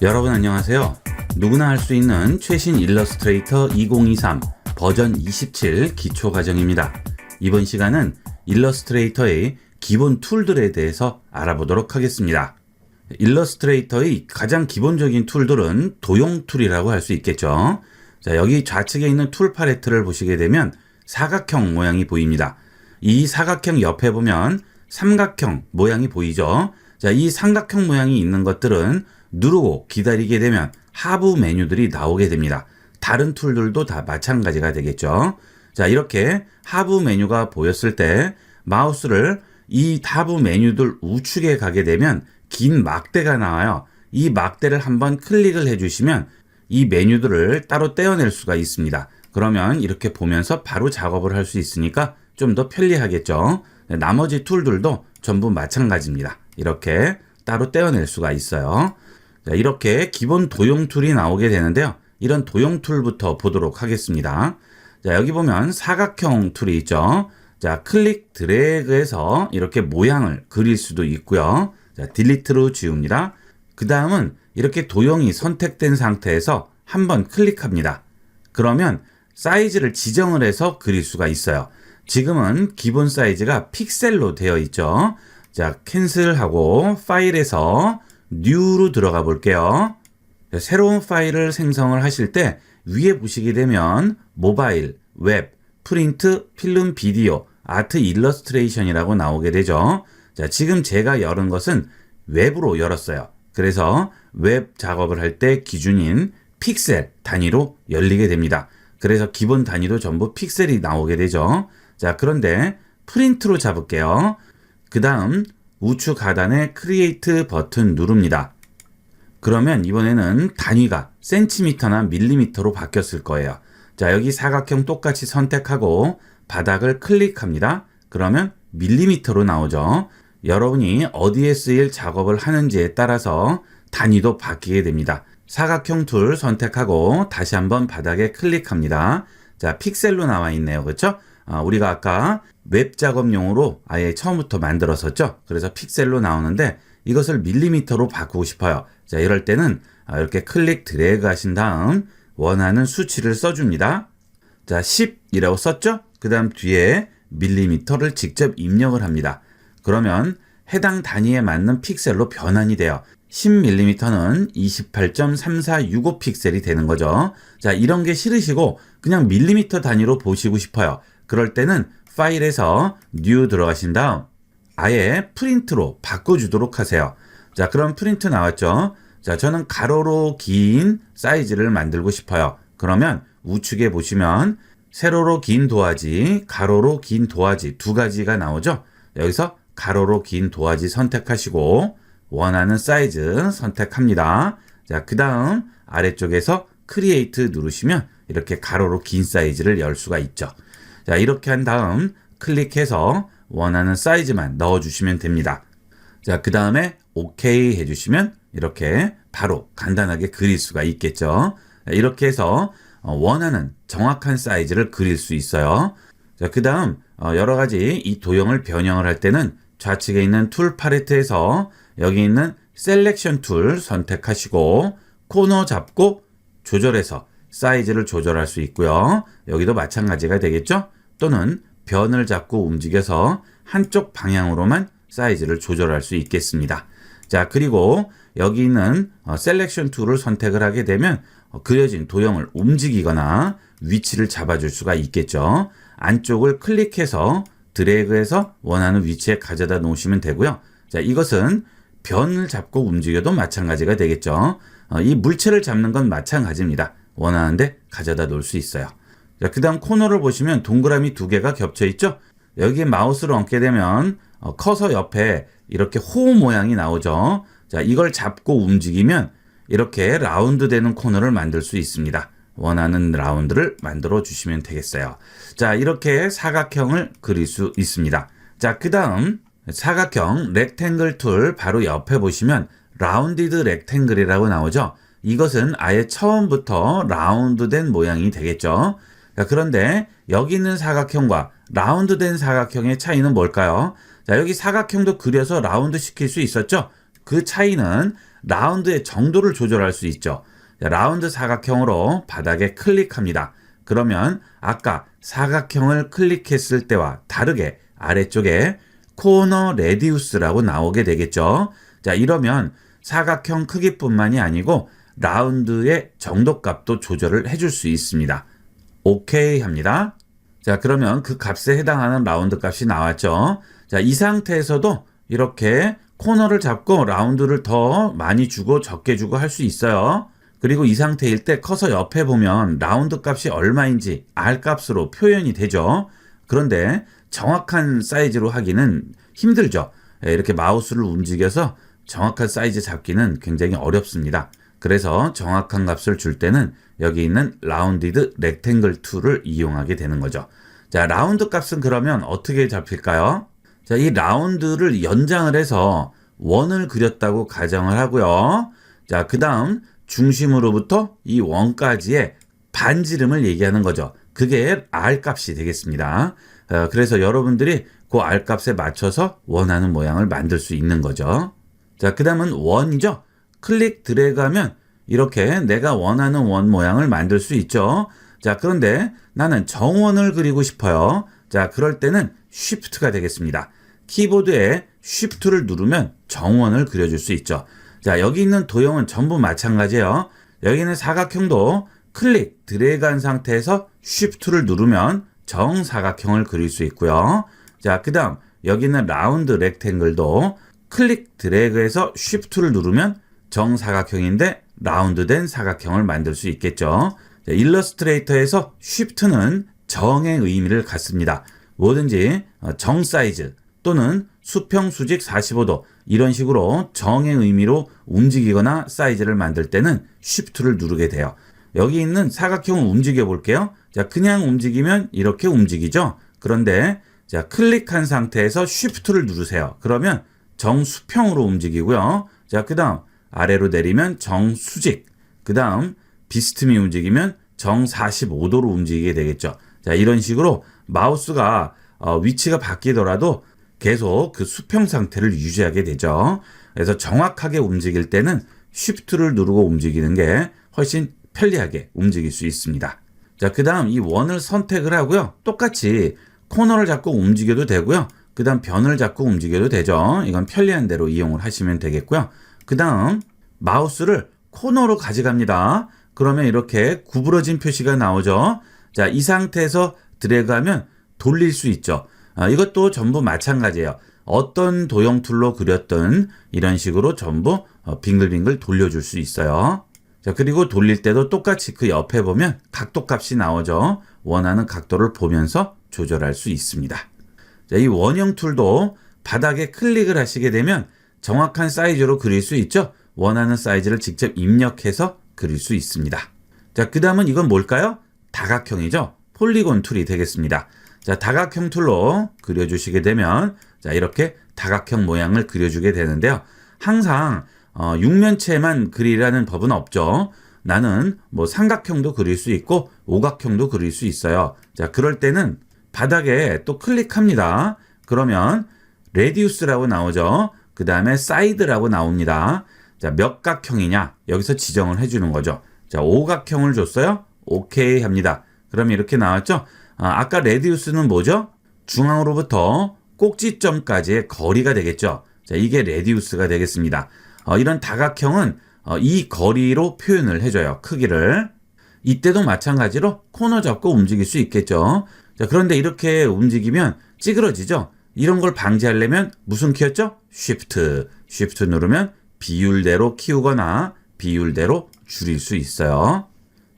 여러분 안녕하세요. 누구나 할 수 있는 최신 일러스트레이터 2023 버전 27 기초 과정입니다. 이번 시간은 일러스트레이터의 기본 툴들에 대해서 알아보도록 하겠습니다. 일러스트레이터의 가장 기본적인 툴들은 도형 툴이라고 할 수 있겠죠. 자, 여기 좌측에 있는 툴 팔레트를 보시게 되면 사각형 모양이 보입니다. 이 사각형 옆에 보면 삼각형 모양이 보이죠. 자, 이 삼각형 모양이 있는 것들은 누르고 기다리게 되면 하부 메뉴들이 나오게 됩니다. 다른 툴들도 다 마찬가지가 되겠죠. 자, 이렇게 하부 메뉴가 보였을 때 마우스를 이 하부 메뉴들 우측에 가게 되면 긴 막대가 나와요. 이 막대를 한번 클릭을 해주시면 이 메뉴들을 따로 떼어낼 수가 있습니다. 그러면 이렇게 보면서 바로 작업을 할 수 있으니까 좀 더 편리하겠죠. 나머지 툴들도 전부 마찬가지입니다. 이렇게 따로 떼어낼 수가 있어요. 자, 이렇게 기본 도형 툴이 나오게 되는데요. 이런 도형 툴부터 보도록 하겠습니다. 자, 여기 보면 사각형 툴이 있죠. 자, 클릭 드래그해서 이렇게 모양을 그릴 수도 있고요. 자, 딜리트로 지웁니다. 그 다음은 이렇게 도형이 선택된 상태에서 한번 클릭합니다. 그러면 사이즈를 지정을 해서 그릴 수가 있어요. 지금은 기본 사이즈가 픽셀로 되어 있죠. 자, 캔슬하고 파일에서 뉴로 들어가 볼게요. 자, 새로운 파일을 생성을 하실 때 위에 보시게 되면 모바일, 웹, 프린트, 필름, 비디오, 아트 일러스트레이션이라고 나오게 되죠. 자, 지금 제가 열은 것은 웹으로 열었어요. 그래서 웹 작업을 할 때 기준인 픽셀 단위로 열리게 됩니다. 그래서 기본 단위도 전부 픽셀이 나오게 되죠. 자, 그런데 프린트로 잡을게요. 그 다음 우측 하단에 크리에이트 버튼 누릅니다. 그러면 이번에는 단위가 센티미터나 밀리미터로 바뀌었을 거예요. 자, 여기 사각형 똑같이 선택하고 바닥을 클릭합니다. 그러면 밀리미터로 나오죠. 여러분이 어디에 쓰일 작업을 하는지에 따라서 단위도 바뀌게 됩니다. 사각형 툴 선택하고 다시 한번 바닥에 클릭합니다. 자, 픽셀로 나와 있네요. 그렇죠? 우리가 아까 웹 작업용으로 아예 처음부터 만들었었죠. 그래서 픽셀로 나오는데 이것을 밀리미터로 바꾸고 싶어요. 자, 이럴 때는 이렇게 클릭 드래그 하신 다음 원하는 수치를 써줍니다. 자, 10이라고 썼죠? 그 다음 뒤에 밀리미터를 직접 입력을 합니다. 그러면 해당 단위에 맞는 픽셀로 변환이 돼요. 10mm는 28.3465 픽셀이 되는 거죠. 자, 이런 게 싫으시고 그냥 밀리미터 단위로 보시고 싶어요. 그럴 때는 파일에서 뉴 들어가신 다음 아예 프린트로 바꿔주도록 하세요. 자, 그럼 프린트 나왔죠? 자, 저는 가로로 긴 사이즈를 만들고 싶어요. 그러면 우측에 보시면 세로로 긴 도화지, 가로로 긴 도화지 두 가지가 나오죠? 여기서 가로로 긴 도화지 선택하시고 원하는 사이즈 선택합니다. 자, 그 다음 아래쪽에서 크리에이트 누르시면 이렇게 가로로 긴 사이즈를 열 수가 있죠. 자, 이렇게 한 다음 클릭해서 원하는 사이즈만 넣어주시면 됩니다. 자, 그 다음에 OK 해주시면 이렇게 바로 간단하게 그릴 수가 있겠죠. 자, 이렇게 해서 원하는 정확한 사이즈를 그릴 수 있어요. 자, 그 다음 여러 가지 이 도형을 변형을 할 때는 좌측에 있는 툴 팔레트에서 여기 있는 셀렉션 툴 선택하시고 코너 잡고 조절해서 사이즈를 조절할 수 있고요. 여기도 마찬가지가 되겠죠? 또는 변을 잡고 움직여서 한쪽 방향으로만 사이즈를 조절할 수 있겠습니다. 자, 그리고 여기 있는 셀렉션 툴을 선택을 하게 되면 그려진 도형을 움직이거나 위치를 잡아줄 수가 있겠죠. 안쪽을 클릭해서 드래그해서 원하는 위치에 가져다 놓으시면 되고요. 자, 이것은 변을 잡고 움직여도 마찬가지가 되겠죠. 이 물체를 잡는 건 마찬가지입니다. 원하는데 가져다 놓을 수 있어요. 자, 그 다음 코너를 보시면 동그라미 두 개가 겹쳐 있죠. 여기에 마우스를 얹게 되면 커서 옆에 이렇게 호 모양이 나오죠. 자, 이걸 잡고 움직이면 이렇게 라운드 되는 코너를 만들 수 있습니다. 원하는 라운드를 만들어 주시면 되겠어요. 자, 이렇게 사각형을 그릴 수 있습니다. 자, 그 다음 사각형 렉탱글 툴 바로 옆에 보시면 라운디드 렉탱글이라고 나오죠. 이것은 아예 처음부터 라운드된 모양이 되겠죠. 자, 그런데 여기 있는 사각형과 라운드된 사각형의 차이는 뭘까요? 자, 여기 사각형도 그려서 라운드 시킬 수 있었죠. 그 차이는 라운드의 정도를 조절할 수 있죠. 자, 라운드 사각형으로 바닥에 클릭합니다. 그러면 아까 사각형을 클릭했을 때와 다르게 아래쪽에 코너 레디우스라고 나오게 되겠죠. 자, 이러면 사각형 크기뿐만이 아니고 라운드의 정도값도 조절을 해줄 수 있습니다. 오케이 합니다. 자, 그러면 그 값에 해당하는 라운드 값이 나왔죠. 자, 이 상태에서도 이렇게 코너를 잡고 라운드를 더 많이 주고 적게 주고 할 수 있어요. 그리고 이 상태일 때 커서 옆에 보면 라운드 값이 얼마인지 R 값으로 표현이 되죠. 그런데 정확한 사이즈로 하기는 힘들죠. 이렇게 마우스를 움직여서 정확한 사이즈 잡기는 굉장히 어렵습니다. 그래서 정확한 값을 줄 때는 여기 있는 라운디드 렉탱글 툴을 이용하게 되는 거죠. 자, 라운드 값은 그러면 어떻게 잡힐까요? 자, 이 라운드를 연장을 해서 원을 그렸다고 가정을 하고요. 자, 그 다음 중심으로부터 이 원까지의 반지름을 얘기하는 거죠. 그게 R 값이 되겠습니다. 그래서 여러분들이 그 R 값에 맞춰서 원하는 모양을 만들 수 있는 거죠. 자, 그 다음은 원이죠. 클릭 드래그하면 이렇게 내가 원하는 원 모양을 만들 수 있죠. 자, 그런데 나는 정원을 그리고 싶어요. 자, 그럴 때는 Shift가 되겠습니다. 키보드에 Shift를 누르면 정원을 그려줄 수 있죠. 자, 여기 있는 도형은 전부 마찬가지예요. 여기는 사각형도 클릭 드래그한 상태에서 Shift를 누르면 정사각형을 그릴 수 있고요. 자, 그 다음 여기 있는 라운드 렉탱글도 클릭 드래그해서 Shift를 누르면 정사각형인데 라운드된 사각형을 만들 수 있겠죠. 자, 일러스트레이터에서 Shift는 정의 의미를 갖습니다. 뭐든지 정 사이즈 또는 수평 수직 45도 이런 식으로 정의 의미로 움직이거나 사이즈를 만들 때는 Shift를 누르게 돼요. 여기 있는 사각형을 움직여 볼게요. 자, 그냥 움직이면 이렇게 움직이죠. 그런데 자, 클릭한 상태에서 Shift를 누르세요. 그러면 정수평으로 움직이고요. 자, 그 다음 아래로 내리면 정수직, 그 다음 비스듬히 움직이면 정 45도로 움직이게 되겠죠. 자, 이런 식으로 마우스가 위치가 바뀌더라도 계속 그 수평 상태를 유지하게 되죠. 그래서 정확하게 움직일 때는 Shift를 누르고 움직이는 게 훨씬 편리하게 움직일 수 있습니다. 자, 그 다음 이 원을 선택을 하고요. 똑같이 코너를 잡고 움직여도 되고요. 그 다음 변을 잡고 움직여도 되죠. 이건 편리한 대로 이용을 하시면 되겠고요. 그 다음 마우스를 코너로 가져갑니다. 그러면 이렇게 구부러진 표시가 나오죠. 자, 이 상태에서 드래그하면 돌릴 수 있죠. 이것도 전부 마찬가지예요. 어떤 도형 툴로 그렸든 이런 식으로 전부 빙글빙글 돌려줄 수 있어요. 자, 그리고 돌릴 때도 똑같이 그 옆에 보면 각도 값이 나오죠. 원하는 각도를 보면서 조절할 수 있습니다. 자, 이 원형 툴도 바닥에 클릭을 하시게 되면 정확한 사이즈로 그릴 수 있죠. 원하는 사이즈를 직접 입력해서 그릴 수 있습니다. 자, 그 다음은 이건 뭘까요? 다각형이죠. 폴리곤 툴이 되겠습니다. 자, 다각형 툴로 그려주시게 되면 자, 이렇게 다각형 모양을 그려주게 되는데요. 항상 육면체만 그리라는 법은 없죠. 나는 뭐 삼각형도 그릴 수 있고 오각형도 그릴 수 있어요. 자, 그럴 때는 바닥에 또 클릭합니다. 그러면 레디우스라고 나오죠. 그 다음에 사이드라고 나옵니다. 자, 몇 각형이냐? 여기서 지정을 해주는 거죠. 자, 오각형을 줬어요. 오케이 합니다. 그러면 이렇게 나왔죠. 아까 레디우스는 뭐죠? 중앙으로부터 꼭지점까지의 거리가 되겠죠. 자, 이게 레디우스가 되겠습니다. 이런 다각형은 이 거리로 표현을 해줘요. 크기를. 이때도 마찬가지로 코너 잡고 움직일 수 있겠죠. 자, 그런데 이렇게 움직이면 찌그러지죠. 이런 걸 방지하려면 무슨 키였죠? Shift 누르면 비율대로 키우거나 비율대로 줄일 수 있어요.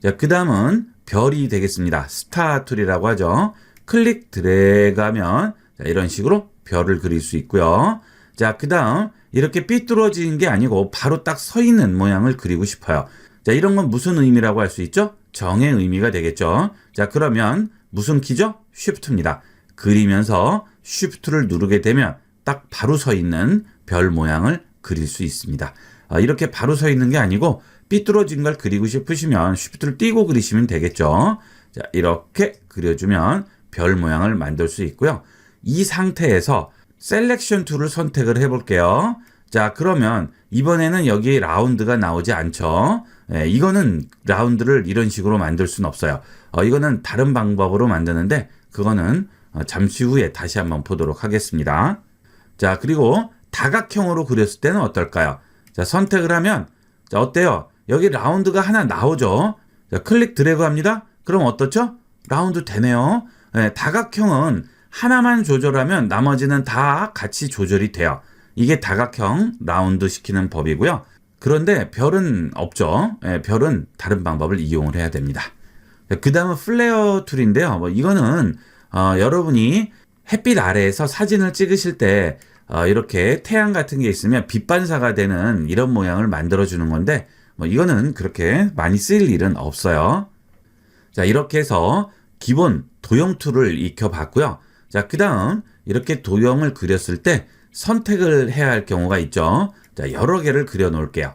자, 그 다음은 별이 되겠습니다. 스타 툴이라고 하죠. 클릭 드래그하면 이런 식으로 별을 그릴 수 있고요. 자, 그 다음 이렇게 삐뚤어지는 게 아니고 바로 딱 서 있는 모양을 그리고 싶어요. 자, 이런 건 무슨 의미라고 할 수 있죠? 정의 의미가 되겠죠. 자, 그러면 무슨 키죠? Shift입니다. 그리면서 Shift를 누르게 되면 딱 바로 서 있는 별 모양을 그릴 수 있습니다. 이렇게 바로 서 있는 게 아니고 삐뚤어진 걸 그리고 싶으시면 Shift를 띄고 그리시면 되겠죠. 자, 이렇게 그려주면 별 모양을 만들 수 있고요. 이 상태에서 셀렉션 툴을 선택을 해볼게요. 자, 그러면 이번에는 여기 라운드가 나오지 않죠. 이거는 라운드를 이런 식으로 만들 수는 없어요. 이거는 다른 방법으로 만드는데 그거는 잠시 후에 다시 한번 보도록 하겠습니다. 자, 그리고 다각형으로 그렸을 때는 어떨까요? 자, 선택을 하면 자, 어때요? 여기 라운드가 하나 나오죠. 자, 클릭 드래그 합니다. 그럼 어떻죠? 라운드 되네요. 다각형은 하나만 조절하면 나머지는 다 같이 조절이 돼요. 이게 다각형 라운드 시키는 법이고요. 그런데 별은 없죠. 별은 다른 방법을 이용을 해야 됩니다. 그 다음은 플레어 툴인데요. 이거는 여러분이 햇빛 아래에서 사진을 찍으실 때 이렇게 태양 같은 게 있으면 빛 반사가 되는 이런 모양을 만들어 주는 건데 이거는 그렇게 많이 쓰일 일은 없어요. 자, 이렇게 해서 기본 도형 툴을 익혀봤고요. 자, 그 다음 이렇게 도형을 그렸을 때 선택을 해야 할 경우가 있죠. 자, 여러 개를 그려 놓을게요.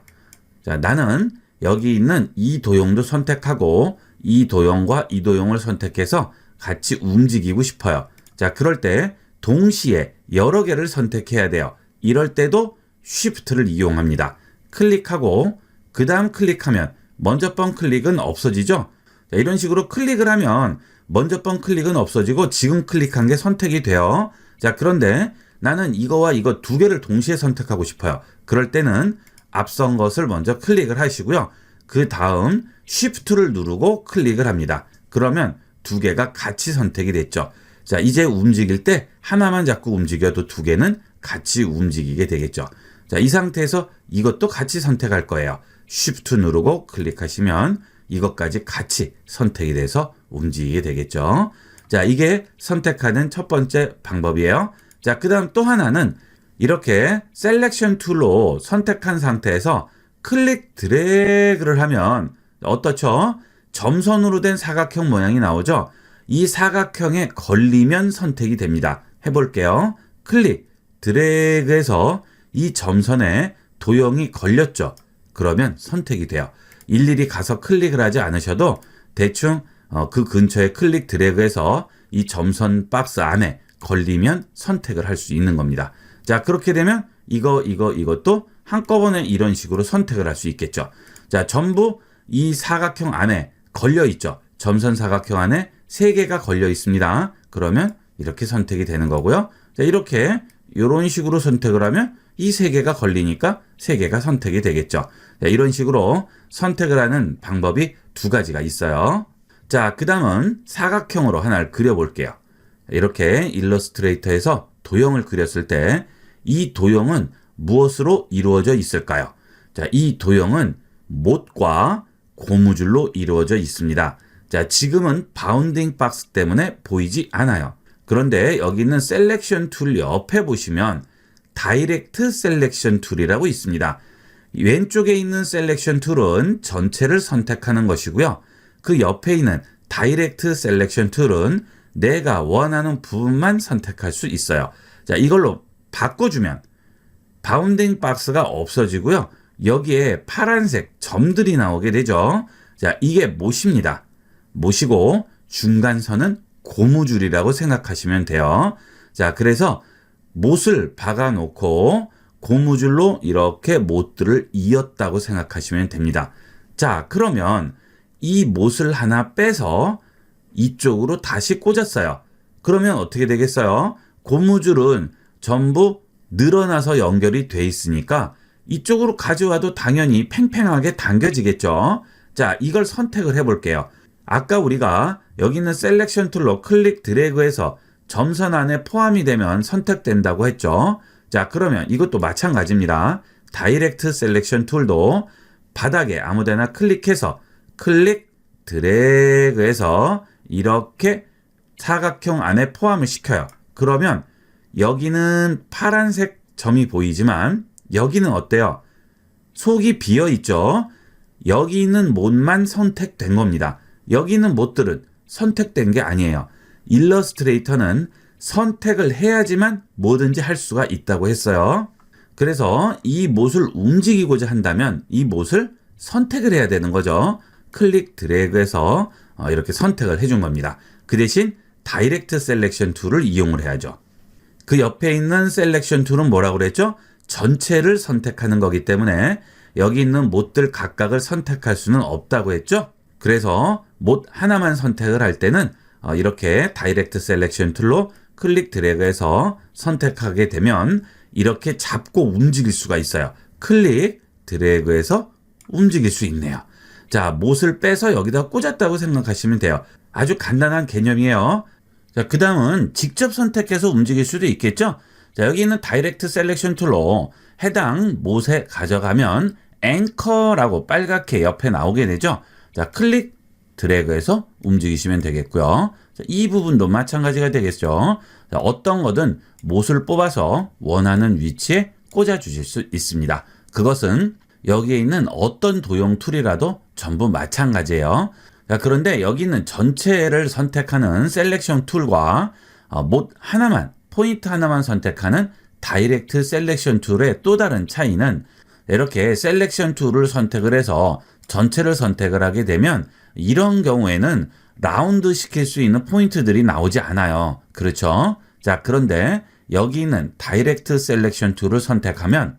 자, 나는 여기 있는 이 도형도 선택하고 이 도형과 이 도형을 선택해서 같이 움직이고 싶어요. 자, 그럴 때 동시에 여러 개를 선택해야 돼요. 이럴 때도 Shift를 이용합니다. 클릭하고 그 다음 클릭하면 먼저 번 클릭은 없어지죠. 자, 이런 식으로 클릭을 하면 먼저 번 클릭은 없어지고 지금 클릭한 게 선택이 돼요. 자, 그런데 나는 이거와 이거 두 개를 동시에 선택하고 싶어요. 그럴 때는 앞선 것을 먼저 클릭을 하시고요. 그 다음 Shift를 누르고 클릭을 합니다. 그러면 두 개가 같이 선택이 됐죠. 자, 이제 움직일 때 하나만 자꾸 움직여도 두 개는 같이 움직이게 되겠죠. 자, 이 상태에서 이것도 같이 선택할 거예요. Shift 누르고 클릭하시면 이것까지 같이 선택이 돼서 움직이게 되겠죠. 자, 이게 선택하는 첫 번째 방법이에요. 자, 그 다음 또 하나는 이렇게 셀렉션 툴로 선택한 상태에서 클릭 드래그를 하면 어떻죠? 점선으로 된 사각형 모양이 나오죠? 이 사각형에 걸리면 선택이 됩니다. 해볼게요. 클릭 드래그해서 이 점선에 도형이 걸렸죠? 그러면 선택이 돼요. 일일이 가서 클릭을 하지 않으셔도 대충 그 근처에 클릭 드래그해서 이 점선 박스 안에 걸리면 선택을 할 수 있는 겁니다. 자, 그렇게 되면 이것도 한꺼번에 이런 식으로 선택을 할 수 있겠죠. 자, 전부 이 사각형 안에 걸려 있죠. 점선 사각형 안에 3개가 걸려 있습니다. 그러면 이렇게 선택이 되는 거고요. 자, 이렇게 이런 식으로 선택을 하면 이 3개가 걸리니까 3개가 선택이 되겠죠. 자, 이런 식으로 선택을 하는 방법이 2가지가 있어요. 자, 그 다음은 사각형으로 하나를 그려볼게요. 이렇게 일러스트레이터에서 도형을 그렸을 때 이 도형은 무엇으로 이루어져 있을까요? 자, 이 도형은 못과 고무줄로 이루어져 있습니다. 자, 지금은 바운딩 박스 때문에 보이지 않아요. 그런데 여기 있는 셀렉션 툴 옆에 보시면 다이렉트 셀렉션 툴이라고 있습니다. 왼쪽에 있는 셀렉션 툴은 전체를 선택하는 것이고요. 그 옆에 있는 다이렉트 셀렉션 툴은 내가 원하는 부분만 선택할 수 있어요. 자, 이걸로 바꿔주면 바운딩 박스가 없어지고요. 여기에 파란색 점들이 나오게 되죠. 자, 이게 못입니다. 못이고 중간선은 고무줄이라고 생각하시면 돼요. 자, 그래서 못을 박아놓고 고무줄로 이렇게 못들을 이었다고 생각하시면 됩니다. 자, 그러면 이 못을 하나 빼서 이쪽으로 다시 꽂았어요. 그러면 어떻게 되겠어요? 고무줄은 전부 늘어나서 연결이 돼 있으니까 이쪽으로 가져와도 당연히 팽팽하게 당겨지겠죠. 자, 이걸 선택을 해볼게요. 아까 우리가 여기 있는 셀렉션 툴로 클릭 드래그해서 점선 안에 포함이 되면 선택된다고 했죠. 자, 그러면 이것도 마찬가지입니다. 다이렉트 셀렉션 툴도 바닥에 아무데나 클릭해서 클릭 드래그해서 이렇게 사각형 안에 포함을 시켜요. 그러면 여기는 파란색 점이 보이지만 여기는 어때요? 속이 비어 있죠? 여기 있는 못만 선택된 겁니다. 여기 있는 못들은 선택된 게 아니에요. 일러스트레이터는 선택을 해야지만 뭐든지 할 수가 있다고 했어요. 그래서 이 못을 움직이고자 한다면 이 못을 선택을 해야 되는 거죠. 클릭 드래그해서 이렇게 선택을 해준 겁니다. 그 대신 다이렉트 셀렉션 툴을 이용을 해야죠. 그 옆에 있는 셀렉션 툴은 뭐라고 그랬죠? 전체를 선택하는 거기 때문에 여기 있는 못들 각각을 선택할 수는 없다고 했죠. 그래서 못 하나만 선택을 할 때는 이렇게 다이렉트 셀렉션 툴로 클릭 드래그해서 선택하게 되면 이렇게 잡고 움직일 수가 있어요. 클릭 드래그해서 움직일 수 있네요. 자, 못을 빼서 여기다 꽂았다고 생각하시면 돼요. 아주 간단한 개념이에요. 자, 그 다음은 직접 선택해서 움직일 수도 있겠죠. 자, 여기 있는 다이렉트 셀렉션 툴로 해당 못에 가져가면 앵커라고 빨갛게 옆에 나오게 되죠. 자, 클릭 드래그해서 움직이시면 되겠고요. 자, 이 부분도 마찬가지가 되겠죠. 자, 어떤 거든 못을 뽑아서 원하는 위치에 꽂아 주실 수 있습니다. 그것은 여기에 있는 어떤 도형 툴이라도 전부 마찬가지예요. 자, 그런데 여기 있는 전체를 선택하는 셀렉션 툴과 못 하나만, 포인트 하나만 선택하는 다이렉트 셀렉션 툴의 또 다른 차이는 이렇게 셀렉션 툴을 선택을 해서 전체를 선택을 하게 되면 이런 경우에는 라운드 시킬 수 있는 포인트들이 나오지 않아요. 그렇죠? 자, 그런데 여기 있는 다이렉트 셀렉션 툴을 선택하면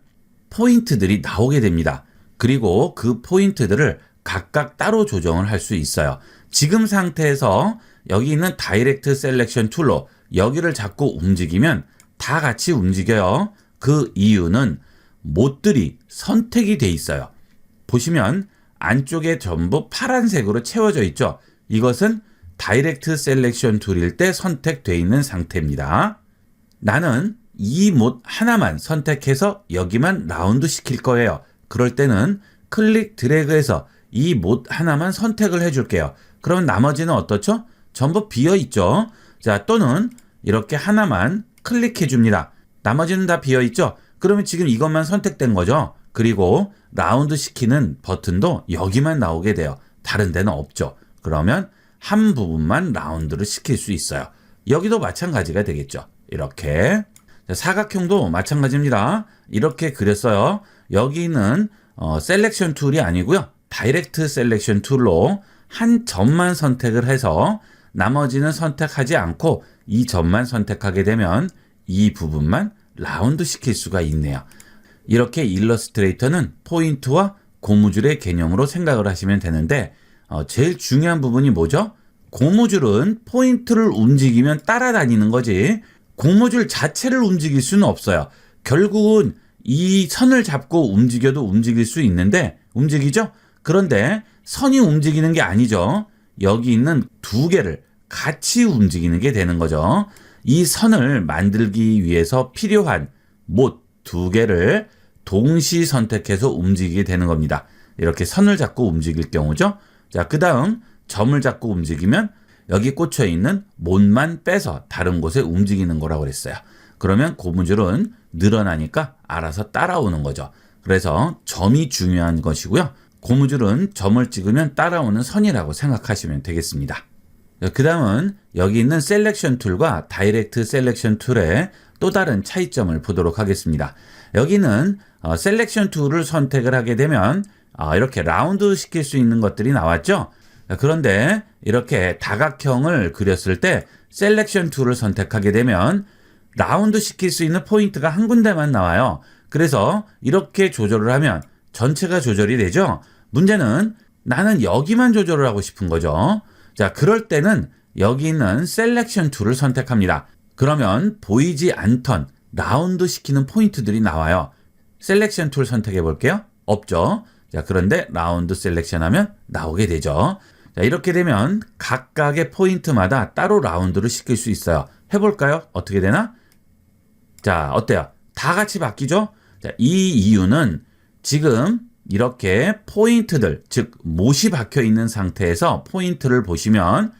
포인트들이 나오게 됩니다. 그리고 그 포인트들을 각각 따로 조정을 할 수 있어요. 지금 상태에서 여기 있는 다이렉트 셀렉션 툴로 여기를 자꾸 움직이면 다 같이 움직여요. 그 이유는 못들이 선택이 돼 있어요. 보시면 안쪽에 전부 파란색으로 채워져 있죠. 이것은 다이렉트 셀렉션 툴일 때 선택되어 있는 상태입니다. 나는 이 못 하나만 선택해서 여기만 라운드 시킬 거예요. 그럴 때는 클릭 드래그해서 이 못 하나만 선택을 해줄게요. 그러면 나머지는 어떻죠? 전부 비어 있죠. 자, 또는 이렇게 하나만 클릭해 줍니다. 나머지는 다 비어 있죠. 그러면 지금 이것만 선택된 거죠. 그리고 라운드 시키는 버튼도 여기만 나오게 돼요. 다른 데는 없죠. 그러면 한 부분만 라운드를 시킬 수 있어요. 여기도 마찬가지가 되겠죠. 이렇게. 사각형도 마찬가지입니다. 이렇게 그렸어요. 여기는 셀렉션 툴이 아니고요. 다이렉트 셀렉션 툴로 한 점만 선택을 해서 나머지는 선택하지 않고 이 점만 선택하게 되면 이 부분만 라운드 시킬 수가 있네요. 이렇게 일러스트레이터는 포인트와 고무줄의 개념으로 생각을 하시면 되는데 제일 중요한 부분이 뭐죠? 고무줄은 포인트를 움직이면 따라다니는 거지 고무줄 자체를 움직일 수는 없어요. 결국은 이 선을 잡고 움직여도 움직일 수 있는데 움직이죠? 그런데 선이 움직이는 게 아니죠. 여기 있는 두 개를 같이 움직이는 게 되는 거죠. 이 선을 만들기 위해서 필요한 못 두 개를 동시 선택해서 움직이게 되는 겁니다. 이렇게 선을 잡고 움직일 경우죠. 자, 그 다음 점을 잡고 움직이면 여기 꽂혀 있는 못만 빼서 다른 곳에 움직이는 거라고 그랬어요. 그러면 고무줄은 늘어나니까 알아서 따라오는 거죠. 그래서 점이 중요한 것이고요. 고무줄은 점을 찍으면 따라오는 선이라고 생각하시면 되겠습니다. 그 다음은 여기 있는 셀렉션 툴과 다이렉트 셀렉션 툴의 또 다른 차이점을 보도록 하겠습니다. 여기는 셀렉션 툴을 선택을 하게 되면 이렇게 라운드 시킬 수 있는 것들이 나왔죠. 그런데 이렇게 다각형을 그렸을 때 셀렉션 툴을 선택하게 되면 라운드 시킬 수 있는 포인트가 한 군데만 나와요. 그래서 이렇게 조절을 하면 전체가 조절이 되죠. 문제는 나는 여기만 조절을 하고 싶은 거죠. 자, 그럴 때는 여기 있는 셀렉션 툴을 선택합니다. 그러면 보이지 않던 라운드 시키는 포인트들이 나와요. 셀렉션 툴 선택해 볼게요. 없죠. 자, 그런데 라운드 셀렉션 하면 나오게 되죠. 자, 이렇게 되면 각각의 포인트마다 따로 라운드를 시킬 수 있어요. 해볼까요? 어떻게 되나? 자, 어때요? 다 같이 바뀌죠? 자, 이 이유는 지금 이렇게 포인트들, 즉 못이 박혀 있는 상태에서 포인트를 보시면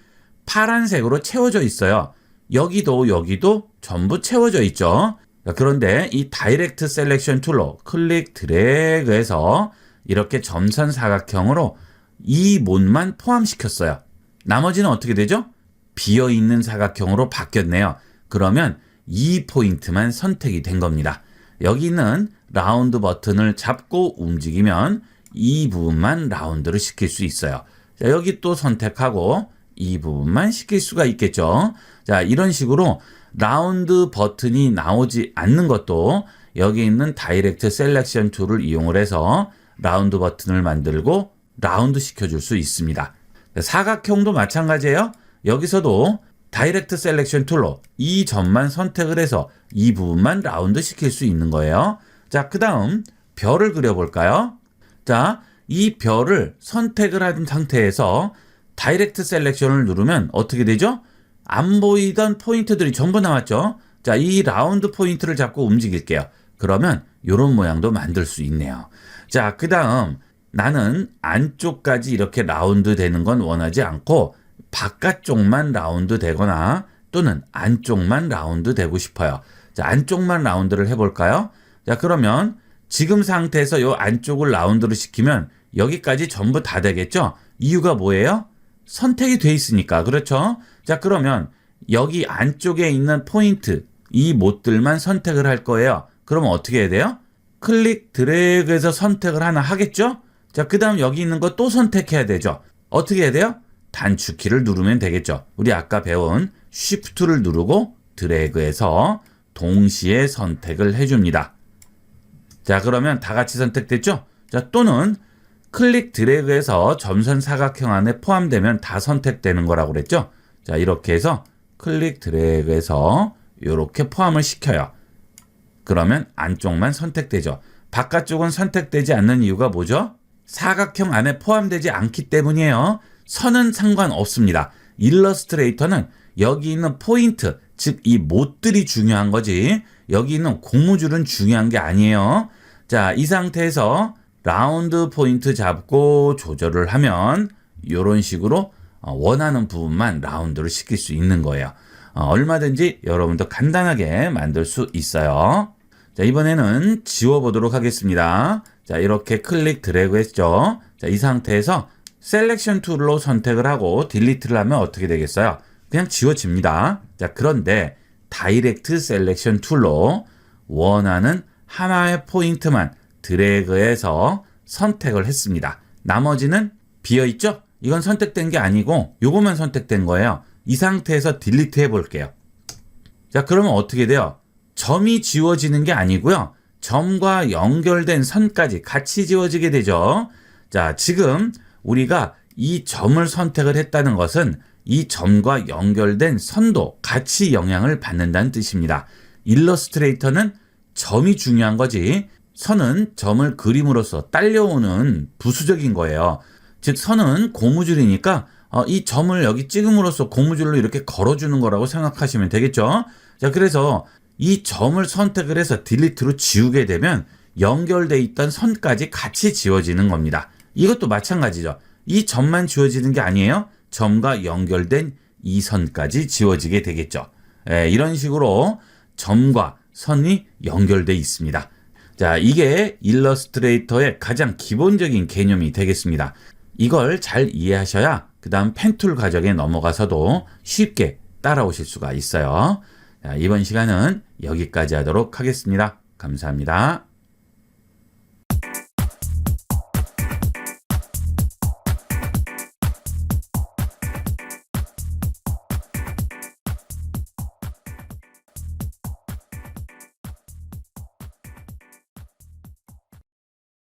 파란색으로 채워져 있어요. 여기도 전부 채워져 있죠. 자, 그런데 이 다이렉트 셀렉션 툴로 클릭 드래그해서 이렇게 점선 사각형으로 이 못만 포함시켰어요. 나머지는 어떻게 되죠? 비어있는 사각형으로 바뀌었네요. 그러면 이 포인트만 선택이 된 겁니다. 여기 있는 라운드 버튼을 잡고 움직이면 이 부분만 라운드를 시킬 수 있어요. 자, 여기 또 선택하고 이 부분만 시킬 수가 있겠죠. 자, 이런 식으로 라운드 버튼이 나오지 않는 것도 여기 있는 다이렉트 셀렉션 툴을 이용을 해서 라운드 버튼을 만들고 라운드 시켜줄 수 있습니다. 사각형도 마찬가지예요. 여기서도 다이렉트 셀렉션 툴로 이 점만 선택을 해서 이 부분만 라운드 시킬 수 있는 거예요. 자, 그 다음 별을 그려볼까요? 자, 이 별을 선택을 한 상태에서 다이렉트 셀렉션을 누르면 어떻게 되죠? 안 보이던 포인트들이 전부 나왔죠? 자, 이 라운드 포인트를 잡고 움직일게요. 그러면 이런 모양도 만들 수 있네요. 자, 그 다음 나는 안쪽까지 이렇게 라운드 되는 건 원하지 않고 바깥쪽만 라운드 되거나 또는 안쪽만 라운드 되고 싶어요. 자, 안쪽만 라운드를 해볼까요? 자, 그러면 지금 상태에서 이 안쪽을 라운드를 시키면 여기까지 전부 다 되겠죠? 이유가 뭐예요? 선택이 돼 있으니까. 그렇죠? 자, 그러면 여기 안쪽에 있는 포인트, 이 못들만 선택을 할 거예요. 그러면 어떻게 해야 돼요? 클릭 드래그해서 선택을 하나 하겠죠? 자, 그 다음 여기 있는 거 또 선택해야 되죠? 어떻게 해야 돼요? 단축키를 누르면 되겠죠? 우리 아까 배운 Shift를 누르고 드래그해서 동시에 선택을 해줍니다. 자, 그러면 다 같이 선택됐죠? 자, 또는 클릭 드래그해서 점선 사각형 안에 포함되면 다 선택되는 거라고 그랬죠? 자, 이렇게 해서 클릭 드래그해서 이렇게 포함을 시켜요. 그러면 안쪽만 선택되죠. 바깥쪽은 선택되지 않는 이유가 뭐죠? 사각형 안에 포함되지 않기 때문이에요. 선은 상관없습니다. 일러스트레이터는 여기 있는 포인트, 즉 이 못들이 중요한 거지 여기 있는 고무줄은 중요한 게 아니에요. 자, 이 상태에서 라운드 포인트 잡고 조절을 하면 이런 식으로 원하는 부분만 라운드를 시킬 수 있는 거예요. 얼마든지 여러분도 간단하게 만들 수 있어요. 자, 이번에는 지워보도록 하겠습니다. 자, 이렇게 클릭 드래그 했죠. 자, 이 상태에서 셀렉션 툴로 선택을 하고 딜리트를 하면 어떻게 되겠어요? 그냥 지워집니다. 자, 그런데 다이렉트 셀렉션 툴로 원하는 하나의 포인트만 드래그해서 선택을 했습니다. 나머지는 비어있죠? 이건 선택된 게 아니고 요것만 선택된 거예요. 이 상태에서 딜리트 해볼게요. 자, 그러면 어떻게 돼요? 점이 지워지는 게 아니고요. 점과 연결된 선까지 같이 지워지게 되죠. 자, 지금 우리가 이 점을 선택을 했다는 것은 이 점과 연결된 선도 같이 영향을 받는다는 뜻입니다. 일러스트레이터는 점이 중요한 거지 선은 점을 그림으로써 딸려오는 부수적인 거예요. 즉 선은 고무줄이니까 이 점을 여기 찍음으로써 고무줄로 이렇게 걸어주는 거라고 생각하시면 되겠죠. 자, 그래서 이 점을 선택을 해서 딜리트로 지우게 되면 연결돼 있던 선까지 같이 지워지는 겁니다. 이것도 마찬가지죠. 이 점만 지워지는 게 아니에요. 점과 연결된 이 선까지 지워지게 되겠죠. 이런 식으로 점과 선이 연결돼 있습니다. 자, 이게 일러스트레이터의 가장 기본적인 개념이 되겠습니다. 이걸 잘 이해하셔야 그 다음 펜툴 과정에 넘어가서도 쉽게 따라오실 수가 있어요. 자, 이번 시간은 여기까지 하도록 하겠습니다. 감사합니다.